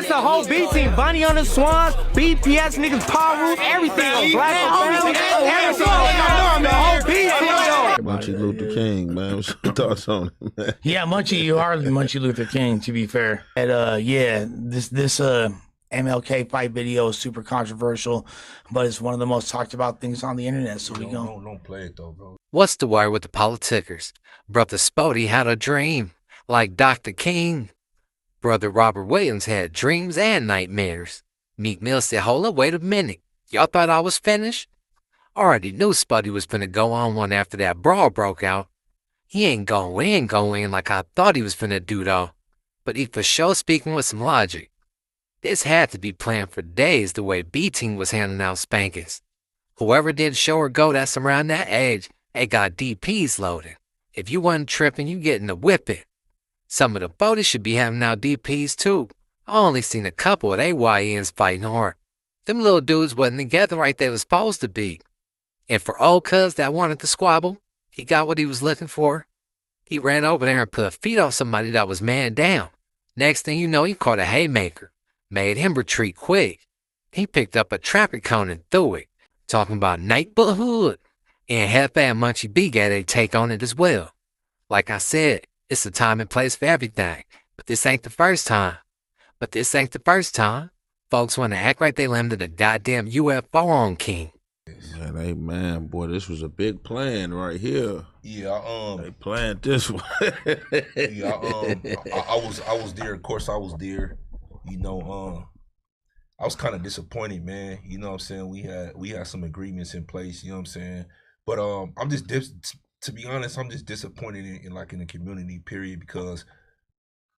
It's the whole B team. Bunny on the Swans, BPS niggas, Power Roof, everything. Black family, everything. The whole B team, yo. Munchie Luther King, man. What's your thoughts on it, man? Yeah, Munchie, you are Munchie Luther King, to be fair. And yeah, this MLK fight video is super controversial, but it's one of the most talked about things on the internet. So don't play it though, bro. What's the word with the politickers? Brother Spoety had a dream, like Dr. King. Brother Robert Williams had dreams and nightmares. Meek Mill said, hold up, wait a minute. Y'all thought I was finished? Already knew Spoety was finna go on one after that brawl broke out. He ain't go in like I thought he was finna do though. But he for sure speaking with some logic. This had to be planned for days the way B-Team was handing out spankings. Whoever did show or go that's around that age, they got DPs loaded. If you wasn't tripping, you getting to whip it. Some of the voters should be having out DPs too. I only seen a couple of they YNs fighting hard. Them little dudes wasn't together like they was supposed to be. And for old cuz that wanted to squabble, he got what he was looking for. He ran over there and put feet on somebody that was man down. Next thing you know, he caught a haymaker. Made him retreat quick. He picked up a traffic cone and threw it. Talking about neighborhood. And Jefe and Munchie B got a take on it as well. Like I said, it's a time and place for everything. But this ain't the first time. Folks want to act like they landed a goddamn UFO on King. Man, boy, this was a big plan right here. Yeah, they planned this one. Yeah, I was there. Of course, I was there. You know, I was kind of disappointed, man. You know what I'm saying? We had some agreements in place. You know what I'm saying? But I'm just to be honest, I'm just disappointed in the community, period, because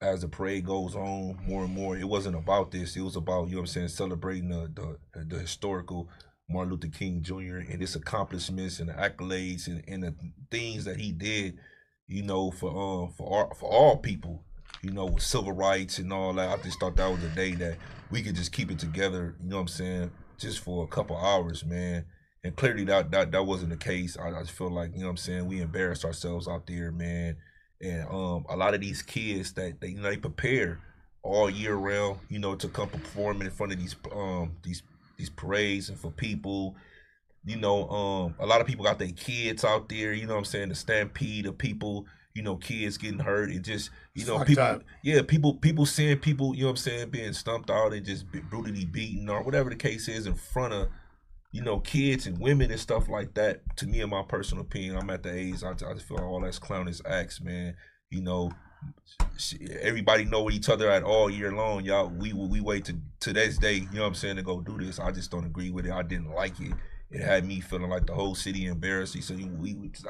as the parade goes on more and more, it wasn't about this. It was about, you know what I'm saying, celebrating the historical Martin Luther King Jr. and his accomplishments and the accolades and the things that he did, you know, for all people, you know, with civil rights and all that. I just thought that was a day that we could just keep it together, you know what I'm saying, just for a couple hours, man. And clearly that wasn't the case. I just feel like, you know what I'm saying, we embarrassed ourselves out there, man. And a lot of these kids that they prepare all year round, you know, to come perform in front of these parades and for people. You know, a lot of people got their kids out there, you know what I'm saying, the stampede of people, you know, kids getting hurt. It just, you know, people seeing people, you know what I'm saying, being stumped out and just brutally beaten or whatever the case is in front of, you know, kids and women and stuff like that. To me, in my personal opinion, I'm at the age, I just feel like all that's clownish acts, man. You know, everybody know each other at all year long, y'all. We wait to this day, you know what I'm saying, to go do this. I just don't agree with it. I didn't like it. It had me feeling like the whole city embarrassed. So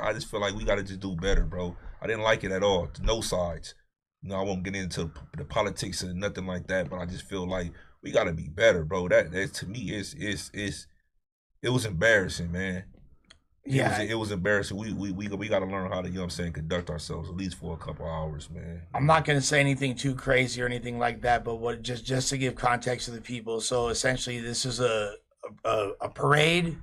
I just feel like we got to just do better, bro. I didn't like it at all. No sides. You know, I won't get into the politics and nothing like that, but I just feel like we got to be better, bro. That to me it was embarrassing, man. Yeah, it was embarrassing. We got to learn how to, you know what I'm saying, conduct ourselves at least for a couple hours, man. I'm not going to say anything too crazy or anything like that, but what just to give context to the people. So essentially, this is a parade.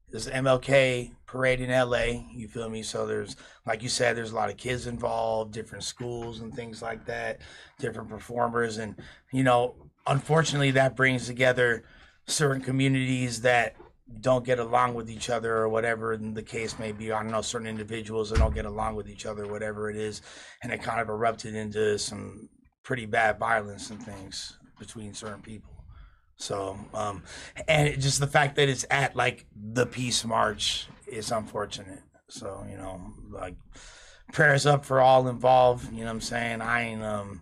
This is MLK parade in LA. You feel me? So there's, like you said, there's a lot of kids involved, different schools and things like that, different performers, and you know, unfortunately, that brings together certain communities that don't get along with each other or whatever the case may be. I don't know, certain individuals that don't get along with each other, whatever it is, and it kind of erupted into some pretty bad violence and things between certain people. So, and just the fact that it's at like the Peace March is unfortunate. So, you know, like prayers up for all involved. You know what I'm saying? I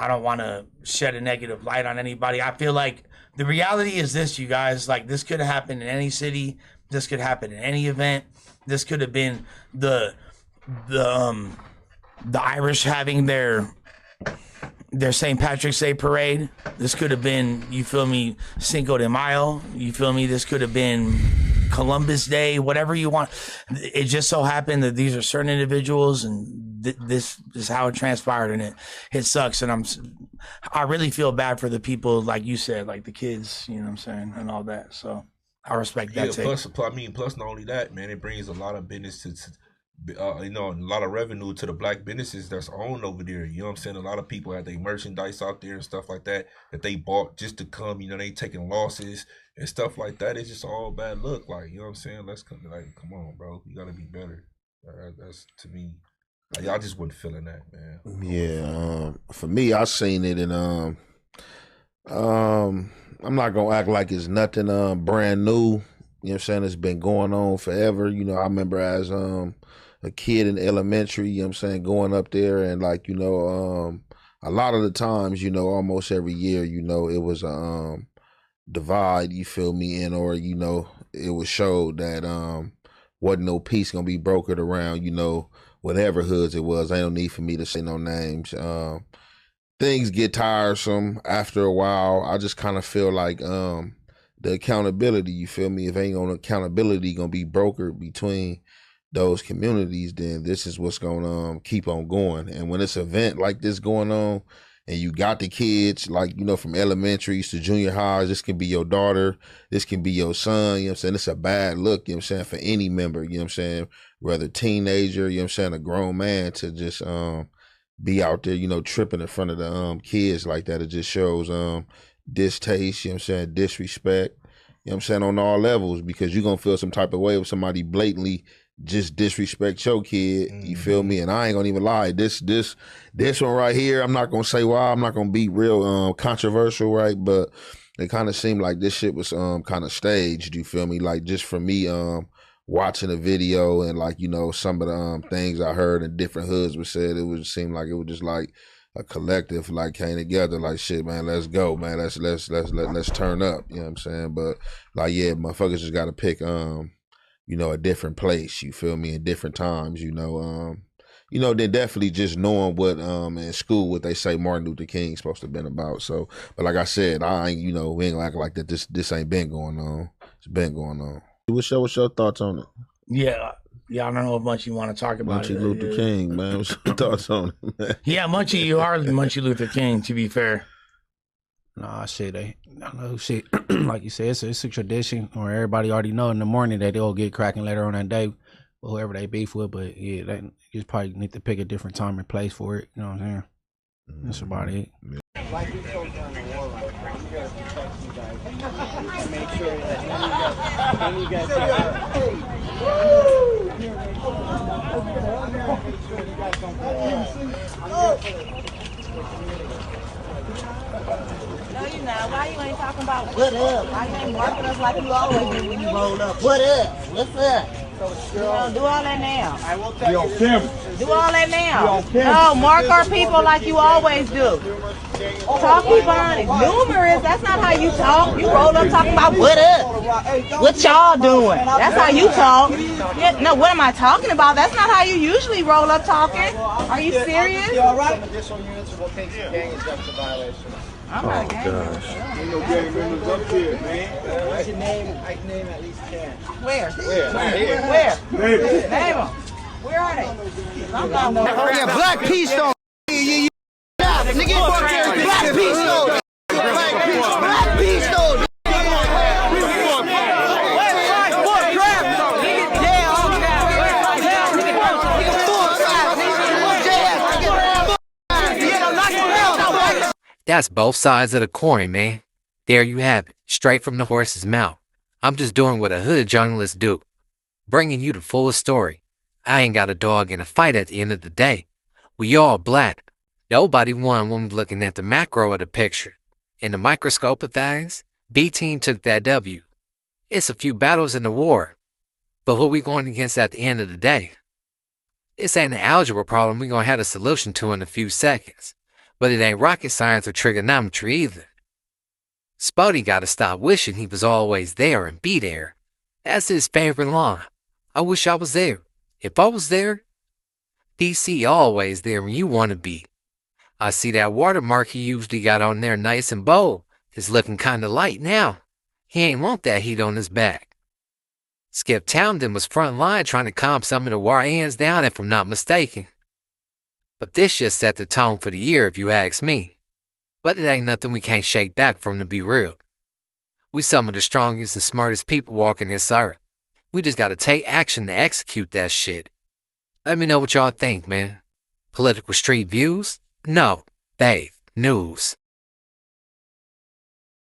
don't want to shed a negative light on anybody. I feel like the reality is this, you guys, like this could have happened in any city. This could happen in any event. This could have been the Irish having their St. Patrick's Day parade. This could have been, you feel me, Cinco de Mayo. You feel me? This could have been Columbus Day, whatever you want. It just so happened that these are certain individuals, and this is how it transpired, and it sucks. And I really feel bad for the people, like you said, like the kids, you know what I'm saying, and all that. So I respect that. Yeah, plus not only that, man, it brings a lot of business you know, a lot of revenue to the black businesses that's owned over there. You know what I'm saying? A lot of people had their merchandise out there and stuff like that they bought just to come. You know, they taking losses and stuff like that. It's just all bad luck. Like, you know what I'm saying? Let's come. Like, come on, bro. You gotta be better. That's to me. Like, I just wasn't feeling that, man. Yeah. For me, I seen it, and I'm not gonna act like it's nothing brand new. You know what I'm saying? It's been going on forever. You know, I remember as a kid in elementary, you know what I'm saying, going up there, and like, you know, a lot of the times, you know, almost every year, you know, it was divide, you feel me, and or, you know, it was showed that wasn't no peace gonna be brokered around, you know, whatever hoods it was. Ain't no need for me to say no names. Things get tiresome after a while. I just kind of feel like the accountability, you feel me, if ain't no accountability gonna be brokered between those communities, then this is what's gonna keep on going. And when it's an event like this going on, and you got the kids, like, you know, from elementaries to junior highs, this can be your daughter, this can be your son, you know what I'm saying? It's a bad look, you know what I'm saying, for any member, you know what I'm saying, whether teenager, you know what I'm saying, a grown man, to just be out there, you know, tripping in front of the kids like that. It just shows distaste, you know what I'm saying, disrespect, you know what I'm saying, on all levels, because you're gonna feel some type of way if somebody blatantly just disrespect your kid, you feel me? And I ain't gonna even lie, this one right here, I'm not gonna say why, I'm not gonna be real controversial, right? But it kind of seemed like this shit was kind of staged, you feel me? Like, just for me watching the video and, like, you know, some of the things I heard in different hoods was said, it would seem like it was just like a collective, like, came together, like, shit, man, let's go, man, let's turn up, you know what I'm saying? But like, yeah, motherfuckers just gotta pick you know, a different place, you feel me, in different times, you know, then definitely just knowing what in school what they say Martin Luther King's supposed to have been about. So, but like I said, I ain't, you know, we ain't gonna act like that this ain't been going on. It's been going on. What's your thoughts on it? Yeah, I don't know if Munchie want to talk about Munchie it. Luther King, man. What's your thoughts on it, man? Yeah, Munchie, you are Munchie Luther King, to be fair. Nah, shit, I know shit. Like you said, it's a tradition, or everybody already know in the morning that they'll get cracking later on that day, with whoever they beef with. But yeah, they just probably need to pick a different time and place for it. You know what I'm saying? That's about it. Like we told you on the war line, we gotta protect you guys. And make sure that none of you guys get hurt. Make sure you guys don't get No, you not. Why you ain't talking about what up? Why you ain't marking us like you always do when you roll up? What up? What's up? You know, do all that now. I will tell you. Do all that now. No, mark our people like you always do. Talk behind it. Numerous, that's not how you talk. You roll up talking about what up? What y'all doing? That's how you talk. Yeah, no, what am I talking about? That's not how you usually roll up talking. Are you serious? You all right? Additional units will take some gang injunction violations. I'm not a gang member. Ain't no gang members up here, man. I can name at least 10. Where? Where? Name them. Where are they? I'm not no. Yeah, Black Peace though. Nigga, Black Peace though. Black Peace though. That's both sides of the coin, man. There you have it, straight from the horse's mouth. I'm just doing what a hood journalist do, bringing you the fullest story. I ain't got a dog in a fight at the end of the day. We all black. Nobody won when we're looking at the macro of the picture. In the microscope of things, B team took that W. It's a few battles in the war, but who we going against at the end of the day? This ain't an algebra problem we gonna have a solution to in a few seconds. But it ain't rocket science or trigonometry either. Spoety gotta stop wishing he was always there and be there. That's his favorite line. I wish I was there. If I was there, DC always there when you wanna be. I see that watermark he usually got on there nice and bold is looking kinda light now. He ain't want that heat on his back. Skip Townsend was front line trying to calm some of the YNs down if I'm not mistaken. But this just set the tone for the year if you ask me. But it ain't nothing we can't shake back from, to be real. We some of the strongest and smartest people walking this earth. We just gotta take action to execute that shit. Let me know what y'all think, man. Political street views? No, they news.